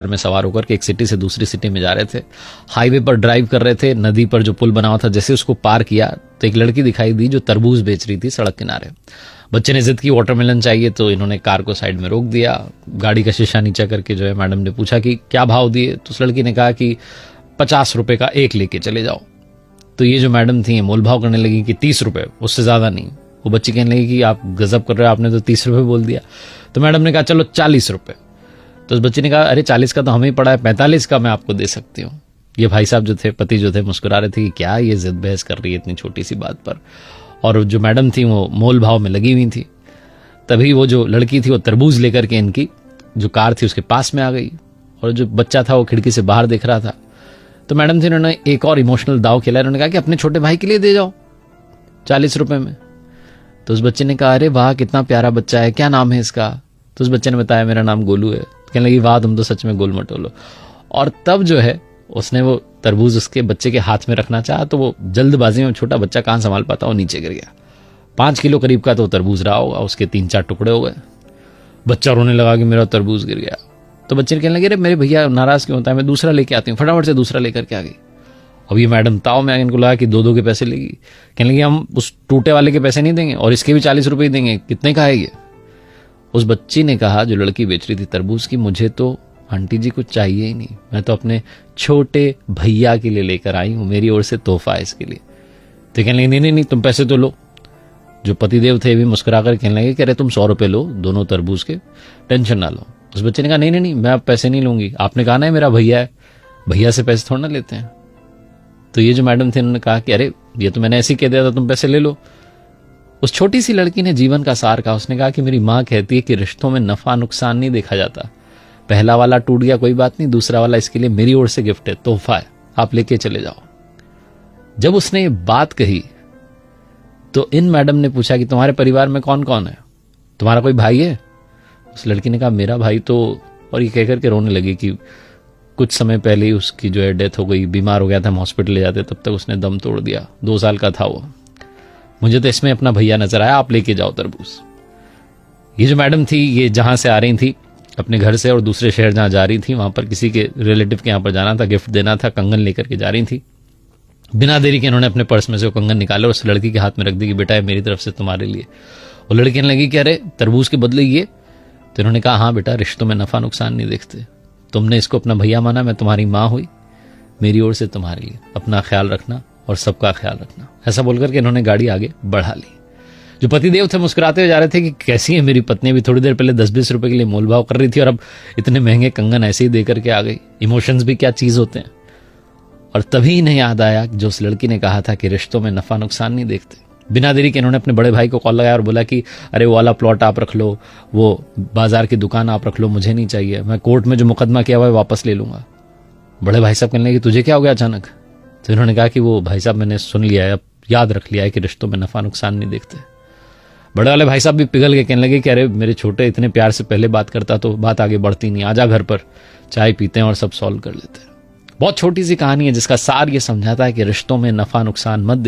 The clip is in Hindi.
में सवार होकर के एक सिटी से दूसरी सिटी में जा रहे थे। हाईवे पर ड्राइव कर रहे थे। नदी पर जो पुल बना हुआ था, जैसे उसको पार किया तो एक लड़की दिखाई दी जो तरबूज बेच रही थी सड़क किनारे। बच्चे ने जिद की वाटरमेलन चाहिए, तो इन्होंने कार को साइड में रोक दिया। गाड़ी का शीशा नीचा करके जो है मैडम ने पूछा कि क्या भाव दिए, तो उस लड़की ने कहा कि 50 रुपए का एक लेके चले जाओ। तो ये जो मैडम थी मोल भाव करने लगी कि 30 रुपए, उससे ज्यादा नहीं। वो बच्ची कहने लगी कि आप गजब कर रहे हो, आपने तो 30 रुपए बोल दिया। तो मैडम ने कहा चलो 40 रुपए। तो उस बच्चे ने कहा अरे 40 का तो हमें ही पड़ा है, 45 का मैं आपको दे सकती हूँ। ये भाई साहब जो थे, पति जो थे, मुस्कुरा रहे थे कि क्या ये जिद बहस कर रही है इतनी छोटी सी बात पर। और जो मैडम थी वो मोल भाव में लगी हुई थी। तभी वो जो लड़की थी वो तरबूज लेकर के इनकी जो कार थी उसके पास में आ गई, और जो बच्चा था वो खिड़की से बाहर देख रहा था। तो मैडम थी, उन्होंने एक और इमोशनल दाव खेला। उन्होंने कहा कि अपने छोटे भाई के लिए दे जाओ 40 रुपए में। तो उस बच्चे ने कहा अरे वाह कितना प्यारा बच्चा है, क्या नाम है इसका। तो उस बच्चे ने बताया मेरा नाम गोलू है। कहने लगी वाह तुम तो सच में गोल मटोलो। और तब जो है उसने वो तरबूज उसके बच्चे के हाथ में रखना चाहा, तो वो जल्दबाजी में, छोटा बच्चा कहां संभाल पाता, वो नीचे गिर गया। 5 किलो करीब का तो तरबूज रहा होगा, उसके 3-4 टुकड़े हो गए। बच्चा रोने लगा कि मेरा तरबूज गिर गया। तो बच्चे ने कहने लगे अरे मेरे भैया नाराज क्यों होता है, मैं दूसरा लेके आती हूँ। फटाफट से दूसरा लेकर के आ गई। अब ये मैडम ताव में इनको लगा कि 2-2 के पैसे लेगी। कहने लगी हम उस टूटे वाले के पैसे नहीं देंगे और इसके भी 40 रुपए ही देंगे, कितने का है ये। उस बच्ची ने कहा, जो लड़की बेच रही थी तरबूज की, मुझे तो आंटी जी कुछ चाहिए ही नहीं, मैं तो अपने छोटे भैया के लिए लेकर आई हूं, मेरी ओर से तोहफा है इसके लिए। तो कहने लगी नहीं तुम पैसे तो लो। जो पतिदेव थे भी मुस्कुरा कर कहने लगे कह रहे तुम 100 रुपए लो दोनों तरबूज के, टेंशन ना लो। उस बच्चे ने कहा नहीं मैं अब पैसे नहीं लूंगी, आपने कहा ना मेरा भैया है, भैया से पैसे थोड़ा ना लेते हैं। तो ये जो मैडम थे उन्होंने कहा कि अरे ये तो मैंने ऐसे ही कह दिया था, तुम पैसे ले लो। उस छोटी सी लड़की ने जीवन का सार कहा। उसने कहा कि मेरी माँ कहती है कि रिश्तों में नफा नुकसान नहीं देखा जाता, पहला वाला टूट गया कोई बात नहीं, दूसरा वाला इसके लिए मेरी ओर से गिफ्ट है, तोहफा है, आप लेके चले जाओ। जब उसने ये बात कही तो इन मैडम ने पूछा कि तुम्हारे परिवार में कौन कौन है, तुम्हारा कोई भाई है। उस लड़की ने कहा मेरा भाई तो, और ये कहकर के रोने लगी कि कुछ समय पहले ही उसकी जो है डेथ हो गई, बीमार हो गया था, हम हॉस्पिटल ले जाते तब तक उसने दम तोड़ दिया, 2 साल का था वो। मुझे तो इसमें अपना भैया नजर आया, आप लेके जाओ तरबूज। ये जो मैडम थी ये जहां से आ रही थी अपने घर से और दूसरे शहर जहां जा रही थी, वहां पर किसी के रिलेटिव के यहां पर जाना था, गिफ्ट देना था, कंगन लेकर के जा रही थी। बिना देरी के इन्होंने अपने पर्स में से वो कंगन निकाले और उस लड़की के हाथ में रख दी कि बेटा ये मेरी तरफ से तुम्हारे लिए। वो लड़की कहने लगी कि अरे तरबूज के बदले ये। तो इन्होंने कहा हाँ बेटा, रिश्तों में नफा नुकसान नहीं देखते, तुमने इसको अपना भैया माना, मैं तुम्हारी माँ हुई, मेरी ओर से तुम्हारे लिए, अपना ख्याल रखना और सबका ख्याल रखना। ऐसा बोलकर के इन्होंने गाड़ी आगे बढ़ा ली। जो पतिदेव थे मुस्कुराते हुए जा रहे थे कि कैसी है मेरी पत्नी, भी थोड़ी देर पहले 10-20 रुपए के लिए मोलभाव कर रही थी और अब इतने महंगे कंगन ऐसे ही देकर के आ गई। इमोशंस भी क्या चीज होते हैं। और तभी इन्हें याद आया जो उस लड़की ने कहा था कि रिश्तों में नफा नुकसान नहीं देखते। बिना देरी के इन्होंने अपने बड़े भाई को कॉल लगाया और बोला कि अरे वो वाला प्लॉट आप रख लो, वो बाजार की दुकान आप रख लो, मुझे नहीं चाहिए, मैं कोर्ट में जो मुकदमा किया हुआ है वापस ले लूंगा। बड़े भाई साहब कहने लगे तुझे क्या हो गया अचानक। तो इन्होंने कहा कि वो भाई साहब मैंने सुन लिया है, अब याद रख लिया है कि रिश्तों में नफा नुकसान नहीं देखते। बड़े वाले भाई साहब भी पिघल के कहने लगे कि अरे मेरे छोटे इतने प्यार से पहले बात करता तो बात आगे बढ़ती नहीं, आजा घर पर चाय पीते हैं और सब सॉल्व कर लेते हैं। बहुत छोटी सी कहानी है जिसका सार ये समझाता है कि रिश्तों में नफा नुकसान मत